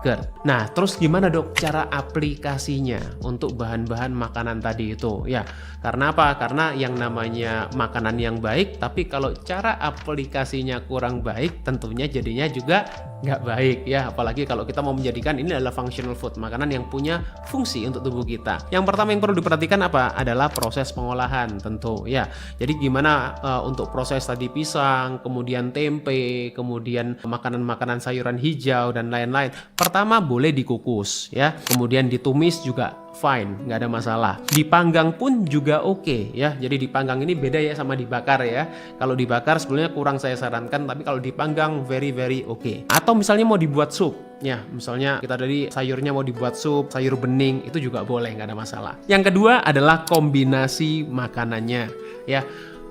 GERD. Nah, terus gimana dok cara aplikasinya untuk bahan-bahan makanan tadi itu? Ya, karena apa? Karena yang namanya makanan yang baik, tapi kalau cara aplikasinya kurang baik, tentunya jadinya juga nggak baik ya. Apalagi kalau kita mau menjadikan ini adalah functional food, makanan yang punya fungsi untuk tubuh kita. Yang pertama yang perlu diperhatikan apa? Adalah proses pengolahan tentu ya. Jadi gimana untuk proses tadi pisang, kemudian tempe, kemudian makanan-makanan sayuran hijau dan lain-lain. Pertama boleh dikukus ya, kemudian ditumis juga fine, nggak ada masalah. Dipanggang pun juga oke ya. Jadi dipanggang ini beda ya sama dibakar ya. Kalau dibakar sebenarnya kurang saya sarankan, tapi kalau dipanggang very oke. Atau misalnya mau dibuat sup. Ya, misalnya kita tadi sayurnya mau dibuat sup, sayur bening, itu juga boleh, nggak ada masalah. Yang kedua adalah kombinasi makanannya ya.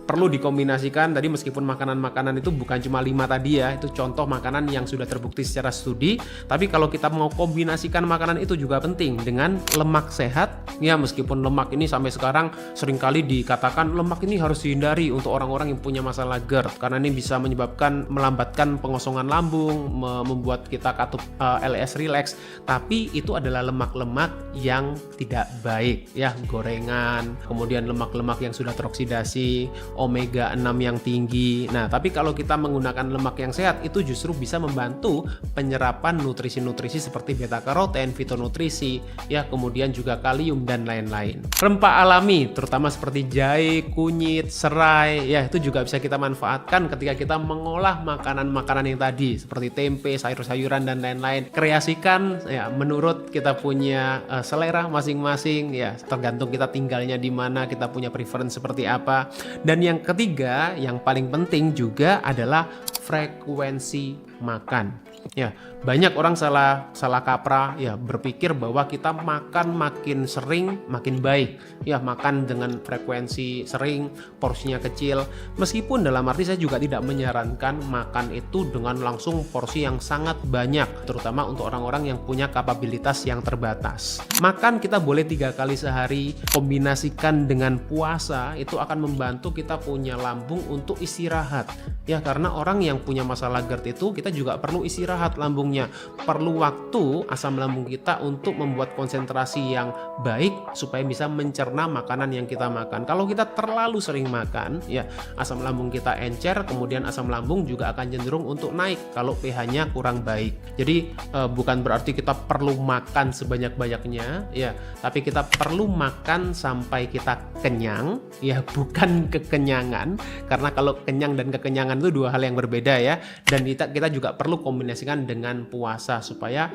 Perlu dikombinasikan tadi, meskipun makanan-makanan itu bukan cuma 5 tadi ya, itu contoh makanan yang sudah terbukti secara studi, tapi kalau kita mau kombinasikan makanan itu juga penting dengan lemak sehat ya. Meskipun lemak ini sampai sekarang seringkali dikatakan lemak ini harus dihindari untuk orang-orang yang punya masalah GERD karena ini bisa menyebabkan melambatkan pengosongan lambung, membuat kita katup LS relax, tapi itu adalah lemak-lemak yang tidak baik ya, gorengan, kemudian lemak-lemak yang sudah teroksidasi, omega 6 yang tinggi. Nah, tapi kalau kita menggunakan lemak yang sehat itu justru bisa membantu penyerapan nutrisi-nutrisi seperti beta karoten, fitonutrisi, ya, kemudian juga kalium dan lain-lain. Rempah alami terutama seperti jahe, kunyit, serai, ya, itu juga bisa kita manfaatkan ketika kita mengolah makanan-makanan yang tadi seperti tempe, sayur-sayuran dan lain-lain. Kreasikan ya menurut kita punya selera masing-masing ya, tergantung kita tinggalnya di mana, kita punya preference seperti apa. Dan yang ketiga, yang paling penting juga adalah frekuensi makan. Ya, banyak orang salah kaprah ya, berpikir bahwa kita makan makin sering makin baik. Ya, makan dengan frekuensi sering, porsinya kecil. Meskipun dalam arti saya juga tidak menyarankan makan itu dengan langsung porsi yang sangat banyak, terutama untuk orang-orang yang punya kapabilitas yang terbatas. Makan kita boleh 3 kali sehari, kombinasikan dengan puasa, itu akan membantu kita punya lambung untuk istirahat. Ya, karena orang yang punya masalah GERD itu kita juga perlu istirahat lambungnya, perlu waktu asam lambung kita untuk membuat konsentrasi yang baik supaya bisa mencerna makanan yang kita makan. Kalau kita terlalu sering makan ya, asam lambung kita encer, kemudian asam lambung juga akan cenderung untuk naik kalau pH-nya kurang baik. Jadi bukan berarti kita perlu makan sebanyak-banyaknya ya, tapi kita perlu makan sampai kita kenyang ya, bukan kekenyangan, karena kalau kenyang dan kekenyangan itu 2 hal yang berbeda ya. Dan kita juga perlu kombinasikan dengan puasa supaya